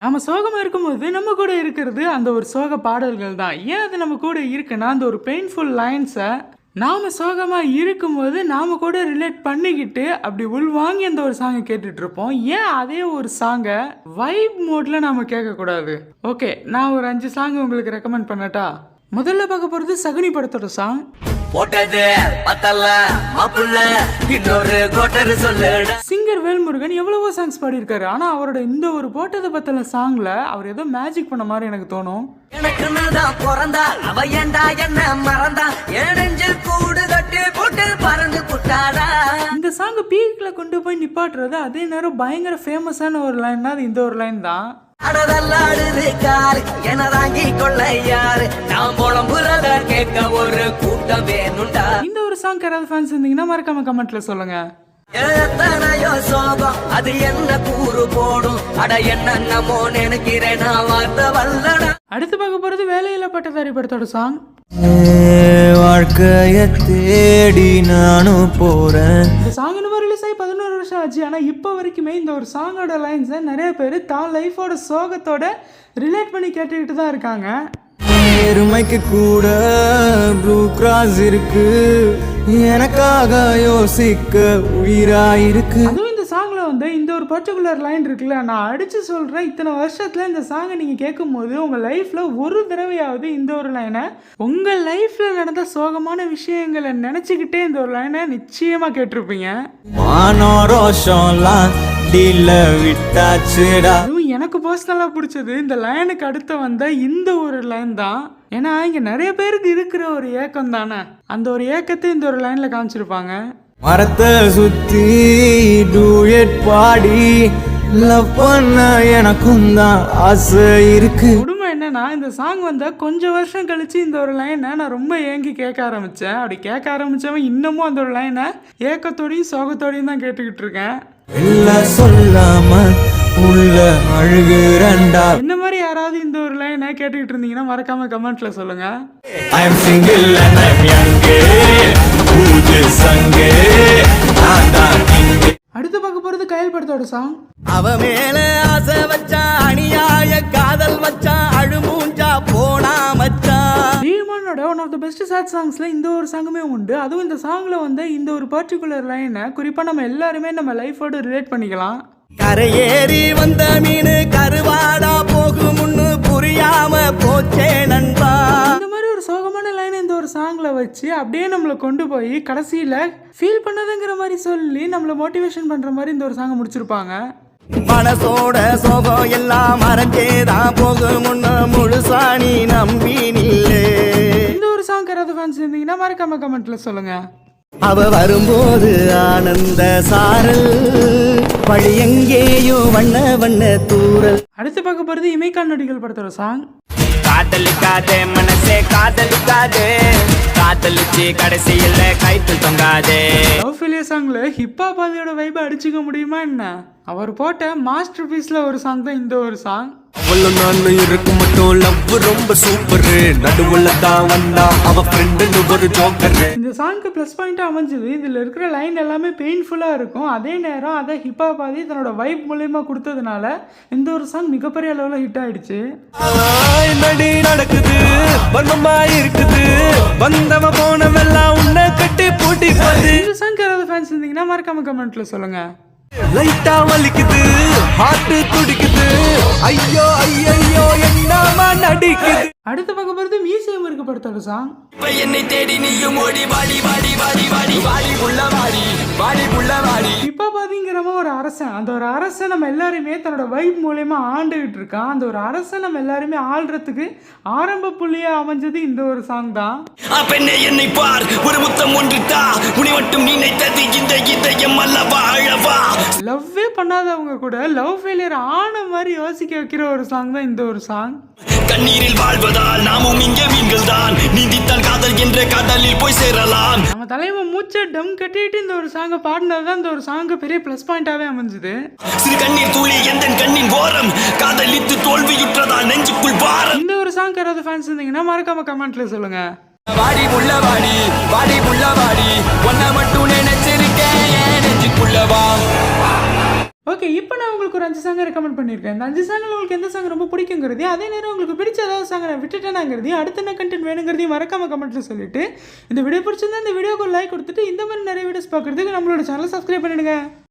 நாம சோகமா இருக்கும்போது நம்ம கூட இருக்கிறது அந்த ஒரு சோக பாடல்கள் தான். ஏன் அது நம்ம கூட இருக்குன்னா, அந்த ஒரு பெயின்ஃபுல் லைன்ஸை நாம சோகமா இருக்கும்போது நாம கூட ரிலேட் பண்ணிக்கிட்டு அப்படி உள்வாங்கி அந்த ஒரு சாங்கை கேட்டுட்டு இருப்போம். ஏன் அதே ஒரு சாங்கை வைப் மோட்ல நாம கேட்கக்கூடாது? ஓகே, நான் ஒரு 5 சாங் உங்களுக்கு ரெக்கமெண்ட் பண்ணட்டா? முதல்ல பார்க்க போறது சகுனி படத்தோட சாங். போட்டது பத்தல மாப்புள்ள இன்னொரு கோட்டர் சொல்லு. சிங்கர் வேல்முருகன் எவ்வளவோ சாங்ஸ் பாடியிருக்காரு. ஆனா அவரோட இந்த ஒரு போட்டது பத்தல சாங்ல அவர் ஏதோ மேஜிக் பண்ண மாதிரி எனக்கு தோணும். எனக்கு தான் பிறந்தா அவ ஏண்டா என்ன மறந்தா என் நெஞ்சில் கூடு கட்டி போட்டு பறந்து புட்டாடா. இந்த சாங் பீக்ல கொண்டு போய் நிப்பாட்டுறது அதே நேரம் பயங்கர ஃபேமஸான ஒரு லைன்னா அது இந்த ஒரு லைன் தான். அடதல்லாடுது காரு என தாங்கி கொள்ள யாரு நான் புலம்புறத கேட்க ஒரு கூட்டம் வேணுண்டா. இந்த ஒரு சாங் யாராவது ஃபேன்ஸ் இருந்தீங்கன்னா மறக்காம கமெண்ட்ல சொல்லுங்க. எத்தனையோ சோகம் அது என்ன கூறு போடும் அட என்னமோ நினைக்கிறேன் நான் வார்த்தை வல்லடா. அடுத்து பார்க்க போறது வேலையில பட்டதாரி படத்தோட சாங். வாழ்க்கைய தேடி நானும் போறேன். இந்த சாங் இன்னும் ரிலீஸ் ஆகி 11 வருஷம் ஆச்சு. ஆனா இப்போ வரைக்குமே இந்த ஒரு சாங்கோட லைன்ஸை நிறைய பேர் தான் லைஃபோட சோகத்தோட ரிலேட் பண்ணி கேட்டுக்கிட்டு தான் இருக்காங்க. எருமைக்கு கூட ப்ளூ கிராஸ் இருக்கு, எனக்காக யோசிக்க உயிராயிருக்கு. அதுவும் இந்த சாங்ல வந்து இந்த ஒரு பர்டிகுலர் லைன் இருக்குல்ல, நான் அடிச்சு சொல்றேன், இத்தனை வருஷத்துல இந்த சாங்கை நீங்க கேட்கும் போது உங்க லைஃப்ல ஒரு தடவையாவது இந்த ஒரு லைனை உங்க லைஃப்ல நடந்த சோகமான விஷயங்களை நினைச்சுக்கிட்டே இந்த ஒரு லைனை நிச்சயமா கேட்டிருப்பீங்க. அதுவும் எனக்கு பர்சனலா பிடிச்சது இந்த லைனுக்கு அடுத்து வந்த இந்த ஒரு லைன் தான். ஏன்னா இங்க நிறைய பேருக்கு இருக்கிற ஒரு ஏக்கம் தானே, அந்த ஒரு ஏக்கத்தை இந்த ஒரு லைன்ல காமிச்சிருப்பாங்க. மரத்தை சுத்தி டூயட் பாடி லவ் பண்ண எனக்கும் தான் ஆசை இருக்கு. உண்மை என்னன்னா இந்த சாங் வந்த கொஞ்சம் வருஷம் கழிச்சு இந்த ஒரு லைனை நான் ரொம்ப ஏங்கி கேட்க ஆரம்பிச்சேன். அப்படி கேட்க ஆரம்பிச்சவன் இன்னமும் அந்த ஒரு லைனை ஏக்கத்தோடையும் சோகத்தோடையும் தான் கேட்டுக்கிட்டு இருக்கேன். சொல்லாம உள்ள அழுகுறண்டா. இந்த மாதிரி யாராவது இந்த ஒரு லைனை கேட்டுக்கிட்டு இருந்தீங்கன்னா மறக்காம கமெண்ட்ல சொல்லுங்க. I am single and I am young. அடுத்து பார்க்க போறது கயல் படத்தோட சாங். அவ மேல ஆசை வச்சா அநியாய காதல் வச்சா அழுமூஞ்சா போனா மச்சான். ரீமானோட one of the best sad சாங்ஸ்ல இந்த ஒரு சாங்குமே உண்டு. அதுவும் இந்த சாங்ல வந்து இந்த ஒரு பர்டிகுலர் லைனை குறிப்பா நம்ம எல்லாருமே நம்ம லைஃபோட ரிலேட் பண்ணிக்கலாம். கரையேறி வந்த மீன் கருவாடா போகும் முன்னு புரியாம போச்சே நண்பா. இந்த மாதிரி ஒரு சோகமான லைனை இந்த ஒரு சாங்ல வச்சு அப்படியே நம்மளை கொண்டு போய் கடைசியில ஃபீல் பண்ணதுங்கிற மாதிரி சொல்லி நம்மளை மோட்டிவேஷன் பண்ற மாதிரி இந்த ஒரு சாங்கை முடிச்சிருப்பாங்க. மனசோட சோகம் எல்லாம் மறைஞ்சேதான் போகும் முன்ன முழுசாணி நம்பி நில்லே. இந்த ஒரு சாங் யாராவது ஃபேன்ஸ் இருந்தீங்கன்னா மறக்காம கமெண்ட்ல சொல்லுங்க. அவ வரும்போது ஆனந்த சாரல் பழி எங்கேயோ வண்ண வண்ண தூரல். அடுத்து பார்க்க போறது இமைக்கான் நொடிகள் படத்தோட சாங். காதலிக்காதே மனசே காதலிக்காதே காதலிச்சு கடைசியில் கைத்தில் தொங்காதே. லவ் ஃபெயிலியர் சாங்ல ஹிப்பா பாதியோட வைபை அடிச்சுக்க முடியுமா என்ன? அவர் போட்ட மாஸ்டர் பீஸ்ல ஒரு சாங் தான் இந்த ஒரு சாங். அவ்வளவு நானும் இருக்கு மட்டும் லவ் ரொம்ப சூப்பர், நடுவுல தான் வந்தா அவ ஃப்ரெண்டு ஒரு ஜோக்கர். இந்த சாங்க்கு ப்ளஸ் பாயிண்டா அமைஞ்சது இதுல இருக்கிற லைன் எல்லாமே பெயின்ஃபுல்லா இருக்கும். அதே நேரம் அதை ஹிப்பா பாதி தன்னோட வைப் மூலமா கொடுத்ததுனால இந்த ஒரு சாங் மிகப்பெரிய அளவுல ஹிட் ஆயிடுச்சு. நடி நடக்குது வர்மமா இருக்குது வந்தவ போனவெல்லாம் உன்னை கட்டி பூட்டி போது. இந்த சாங் யாராவது ஃபேன்ஸ் இருந்தீங்கன்னா மறக்காம கமெண்ட்ல சொல்லுங்க. லைட்டா வலிக்குது ஹார்ட் துடிக்குது ஐயோ ஐயோ என்னமா நடிக்குது. அடுத்த பக்கம் போறது மியூசியம் இருக்க படத்தோட சாங். என்னை தேடி நீயும் ஓடி வாடி வாடி வாடி வாடி வாடி புள்ள வாடி வாடி புள்ள வாடி. ஹிப்பா பாதிங்கிறவன் ஒரு அரசன். அந்த ஒரு அரசன் நம்ம எல்லாருமே தன்னோட வைப் மூலயமா ஆண்டுகிட்டு இருக்கான். அந்த ஒரு அரசன் நம்ம எல்லாருமே ஆள்றதுக்கு ஆரம்ப புள்ளியா அமைஞ்சது இந்த ஒரு சாங் தான். பெண்ணே என்னை பார் ஒரு முத்தம் ஒன்றுட்டா உனி மட்டும் நினைத்தது இந்த இதயம் அல்லவா அழவா. லவ்வே பண்ணாதவங்க கூட லவ் ஃபெயிலியர் ஆன மாதிரி யோசிக்க வைக்கிற ஒரு சாங் தான் இந்த ஒரு சாங். கண்ணீரில் வாழ்வதால் நாமும் இங்கே மீன்கள் தான் நீந்தித்தால் காதல் என்ற கடலில் போய் சேரலாம். நம்ம தலைவ மூச்சை டம் கட்டிட்டு இந்த ஒரு சாங்கை பாடினதுதான் இந்த ஒரு சாங்கு பெரிய பிளஸ் பாயிண்டாவே அமைஞ்சது. சிறு கண்ணீர் துளி எந்த கண்ணின் ஓரம் காதலித்து தோல்வியுற்றதால் நெஞ்சுக்குள் பாரம். இந்த ஒரு சாங் யாராவது ஃபேன்ஸ் இருந்தீங்கன்னா மறக்காம கமெண்ட்ல சொல்லுங்க. வாடி புள்ள வாடி வாடி புள்ள வாடி ஒன்ன மட்டும் நினைச்சிருக்கேன் நெஞ்சுக்குள்ள வா. ஓகே, இப்போ நான் உங்களுக்கு ஒரு 5 சாங்கை ரெக்கமெண்ட் பண்ணியிருக்கேன். இந்த 5 சாங்கில் உங்களுக்கு எந்த சாங் ரொம்ப பிடிக்குங்கிறதையும், அதே நேரம் உங்களுக்கு பிடிச்ச ஏதாவது சாங்கை நான் விட்டுட்டேனாங்கிறதையும், அடுத்த என்ன கண்டென்ட் வேணுங்கிறதையும் மறக்காம கமெண்ட்டில் சொல்லிட்டு, இந்த வீடியோ பிடிச்சிருந்தா இந்த வீடியோக்கு ஒரு லைக் கொடுத்துட்டு, இந்த மாதிரி நிறைய வீடியோஸ் பார்க்குறதுக்கு நம்மளோட சேனலை சப்ஸ்கிரைப் பண்ணிடுங்க.